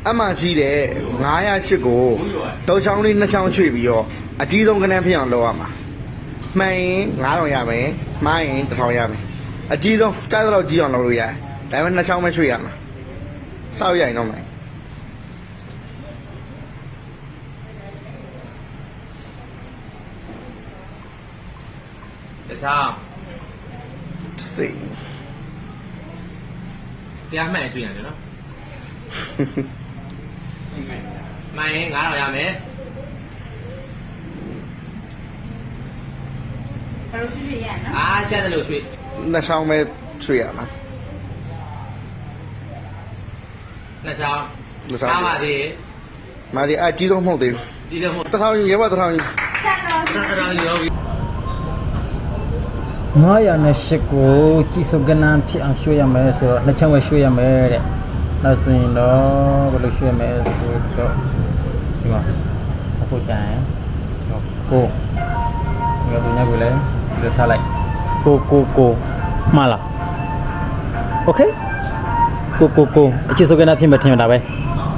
အမှန်ကြီးတယ်908ကိုတောချောင်းလေး2ချောင်းချွေပြီးတော့အကြီးဆုံးကနန်းဖြစ်အောင်လုပ်ရမှာမှန်ရင်9000ရမယ်မှားရင်1000ရမယ်အကြီးဆုံးတိုက်တော့ကြီးအောင်လုပ်လို့ရတယ်ဒါပေမဲ့2ချောင်းပဲချွေရမှာစောက်ရရင်တော့မယ်တခြား စိတ် တရားမှန်ဆွေးရတယ်နော်မှန်ရင်9000ရမယ်ဘာလို့ရှိရနော်အာကျတယ်လို့ဆွေး2ချောင်းပဲချွေရမှာနှစ်ချောင်း 2ချောင်း ပါသေး မာဒီအကြီးဆုံးမဟုတ်သေးဘူး ဒီတော့ဟို 1000ရေပါ1000 ဆက်တော့ တော်ရောပြီ908ကိုကြည်စုကနန်းဖြစ်အောင်ရွှေ့ရမယ်ဆိုတော့နှစ်ချောင်းပဲရွှေ့ရမယ်တဲ့နောက်ဆိုရင်တော့ဘယ်လိုရွှေ့ရမယ်ဆိုတော့ဒီမှာအခုကျရင်ကိုဒီကညကိုလည်းဒီထားလိုက်ကိုမှားလားโอเคကိုအချစ်စုကနန်းဖြစ်မယ်ထင်တာပဲ